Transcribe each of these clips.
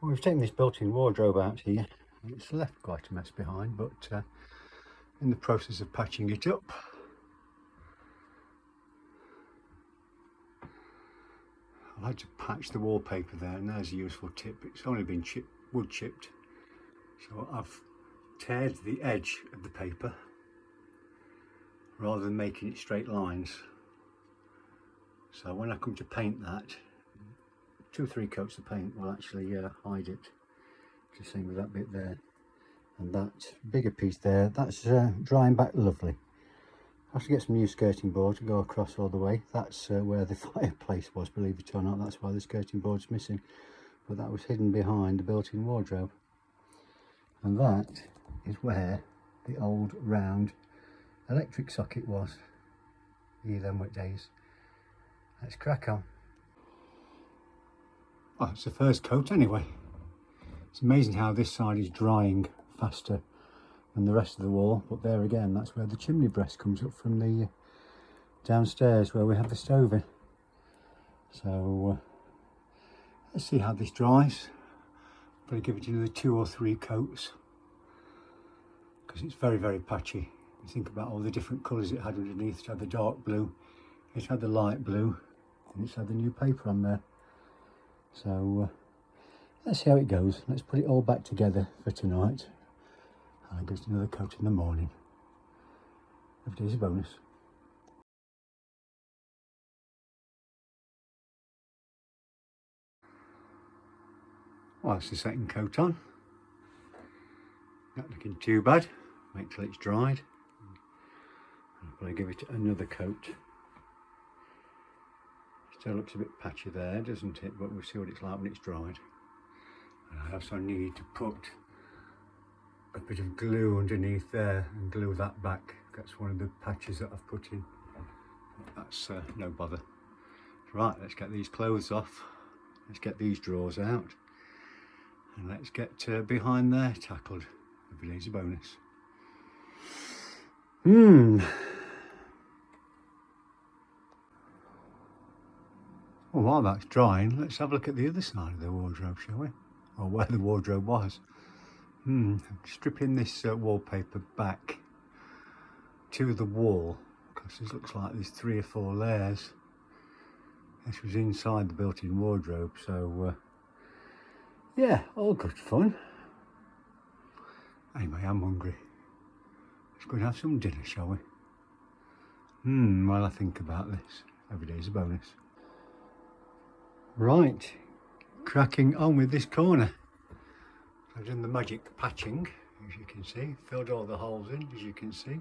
Well, we've taken this built-in wardrobe out here. It's left quite a mess behind, but in the process of patching it up. I had to patch the wallpaper there, and there's a useful tip. It's only been wood chipped, so I've teared the edge of the paper rather than making it straight lines. So when I come to paint that, 2 or 3 coats of paint will actually hide it. It's the same with that bit there, and that bigger piece there, that's drying back lovely. I have to get some new skirting board to go across all the way. That's where the fireplace was, believe it or not. That's why the skirting board's missing, but that was hidden behind the built-in wardrobe. And that is where the old round electric socket was. Them wet days. Let's crack on. Well, it's the first coat anyway. It's amazing how this side is drying faster than the rest of the wall, but there again, that's where the chimney breast comes up from the downstairs where we have the stove in. So let's see how this dries. Probably give it another 2 or 3 coats because it's very, very patchy. You think about all the different colours it had underneath. It had the dark blue, it had the light blue, and it's had the new paper on there. So let's see how it goes. Let's put it all back together for tonight. I'll give it another coat in the morning. Every day's a bonus. Well, that's the second coat on. Not looking too bad. Wait till it's dried. I'll probably give it another coat. Still looks a bit patchy there, doesn't it? But we'll see what it's like when it's dried. And I also need to put a bit of glue underneath there and glue that back. That's one of the patches that I've put in. That's no bother. Right, let's get these clothes off. Let's get these drawers out. And let's get behind there tackled. Every day's a bonus. Well, while that's drying, let's have a look at the other side of the wardrobe, shall we? Or where the wardrobe was. Stripping this wallpaper back to the wall, because this looks like there's 3 or 4 layers. This was inside the built-in wardrobe, so yeah, all good fun. Anyway, I'm hungry. Let's go and have some dinner, shall we? While I think about this, every day's a bonus. Right, cracking on with this corner. I've done the magic patching, as you can see, filled all the holes in, as you can see.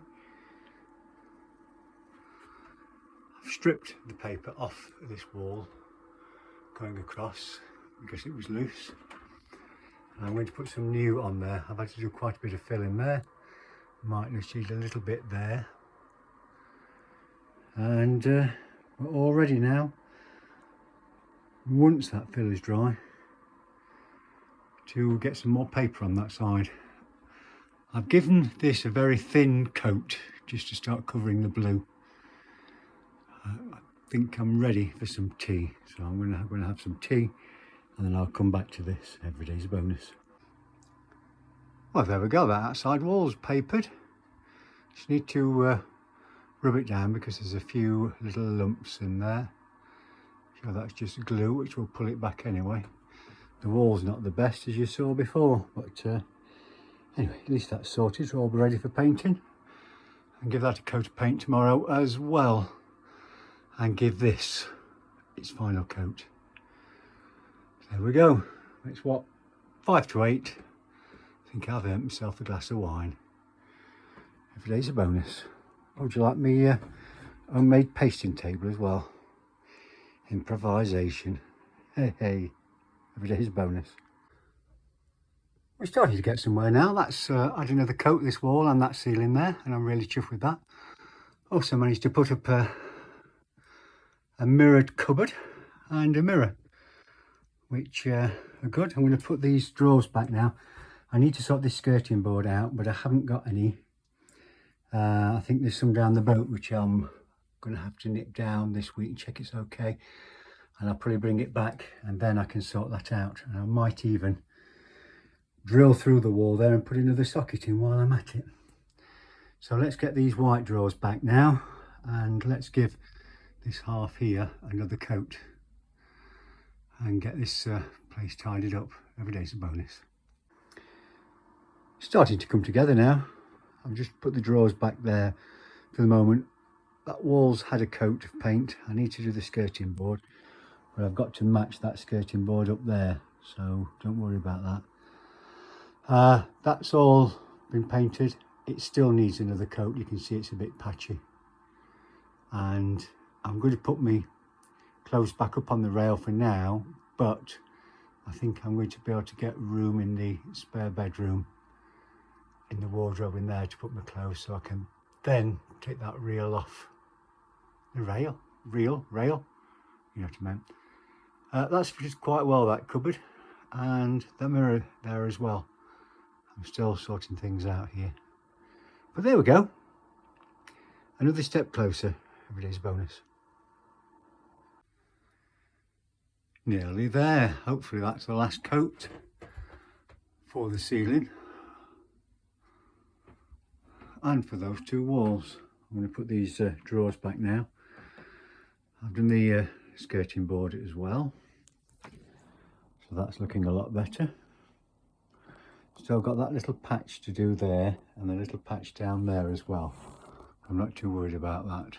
I've stripped the paper off this wall going across because it was loose. And I'm going to put some new on there. I've had to do quite a bit of filling there. Might just need a little bit there. And we're all ready now, once that fill is dry, to get some more paper on that side. I've given this a very thin coat just to start covering the blue. I think I'm ready for some tea, so I'm going to have some tea and then I'll come back to this. Every day's a bonus. Well, there we go, that outside wall's papered. Just need to rub it down because there's a few little lumps in there. So that's just glue, which will pull it back anyway. The wall's not the best, as you saw before, but anyway, at least that's sorted, so I'll be ready for painting. And give that a coat of paint tomorrow as well. And give this its final coat. So there we go. It's what, 5 to 8. I think I've earned myself a glass of wine. Every day's a bonus. Oh, would you like me homemade pasting table as well? Improvisation. Hey, hey. Every day's a bonus. We're starting to get somewhere now. That's add another coat this wall and that ceiling there, and I'm really chuffed with that. Also managed to put up a mirrored cupboard and a mirror, which are good. I'm going to put these drawers back now. I need to sort this skirting board out, but I haven't got any. I think there's some down the boat which I'm going to have to nip down this week and check it's okay. And I'll probably bring it back and then I can sort that out. And I might even drill through the wall there and put another socket in while I'm at it. So let's get these white drawers back now, and let's give this half here another coat and get this place tidied up. Every day's a bonus. Starting to come together now. I've just put the drawers back there for the moment. That wall's had a coat of paint. I need to do the skirting board, but I've got to match that skirting board up there, so don't worry about that. That's all been painted. It still needs another coat. You can see it's a bit patchy, and I'm going to put my clothes back up on the rail for now, but I think I'm going to be able to get room in the spare bedroom, in the wardrobe in there, to put my clothes, so I can then take that reel off the rail, you know what I meant. That's fitted quite well, that cupboard, and the mirror there as well. I'm still sorting things out here, but there we go. Another step closer. Every day's a bonus. Nearly there. Hopefully that's the last coat for the ceiling and for those two walls. I'm going to put these drawers back now. I've done the skirting board as well, so that's looking a lot better. Still got that little patch to do there and a little patch down there as well. I'm not too worried about that.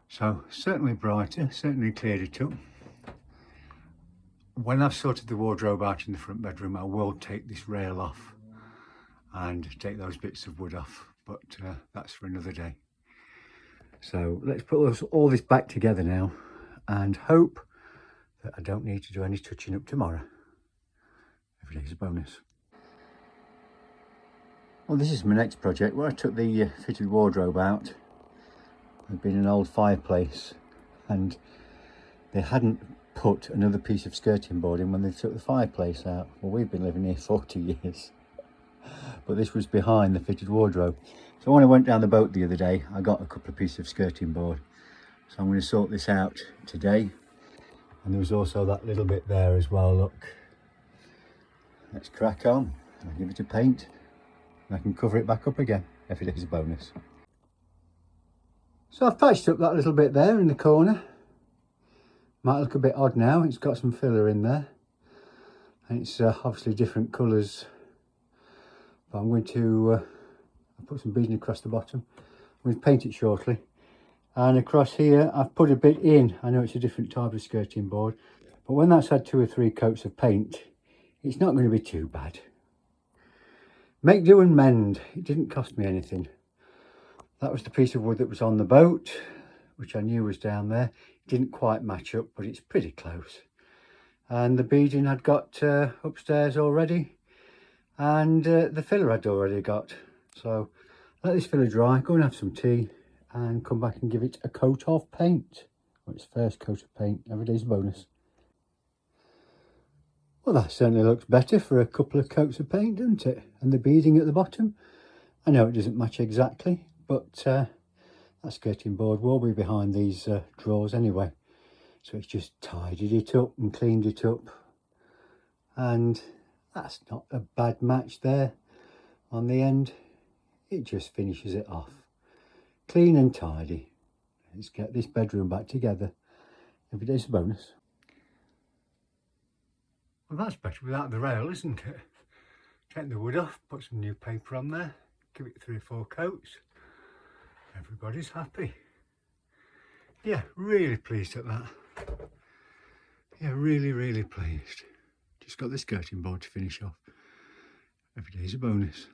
So certainly brighter, certainly cleared it up. When I've sorted the wardrobe out in the front bedroom, I will take this rail off and take those bits of wood off, but that's for another day. So let's put all this back together now and hope that I don't need to do any touching up tomorrow. Every day's a bonus. Well, this is my next project where I took the fitted wardrobe out. There'd been an old fireplace and they hadn't put another piece of skirting board in when they took the fireplace out. Well, we've been living here 40 years, but this was behind the fitted wardrobe. So when I went down the boat the other day, I got a couple of pieces of skirting board. So I'm going to sort this out today. And there was also that little bit there as well, look. Let's crack on. I'll give it a paint and I can cover it back up again. Every day's a bonus. So I've patched up that little bit there in the corner. Might look a bit odd now. It's got some filler in there. And it's obviously different colours. But I'm going to I'll put some beading across the bottom. I'm going to paint it shortly. And across here, I've put a bit in. I know it's a different type of skirting board, but when that's had 2 or 3 coats of paint, it's not going to be too bad. Make do and mend. It didn't cost me anything. That was the piece of wood that was on the boat, which I knew was down there. It didn't quite match up, but it's pretty close. And the beading I'd got upstairs already, and the filler I'd already got. So let this filler dry, go and have some tea, and come back and give it a coat of paint. Well, its first coat of paint. Every day's a bonus. Well, that certainly looks better for a couple of coats of paint, doesn't it? And the beading at the bottom. I know it doesn't match exactly, but that skirting board will be behind these drawers anyway. So it's just tidied it up and cleaned it up. And that's not a bad match there on the end. It just finishes it off. Clean and tidy. Let's get this bedroom back together. Every day's a bonus. Well, that's better without the rail, isn't it? Take the wood off, put some new paper on there, give it 3 or 4 coats. Everybody's happy. Yeah, really pleased at that. Yeah, really pleased. Just got the skirting board to finish off. Every day's a bonus.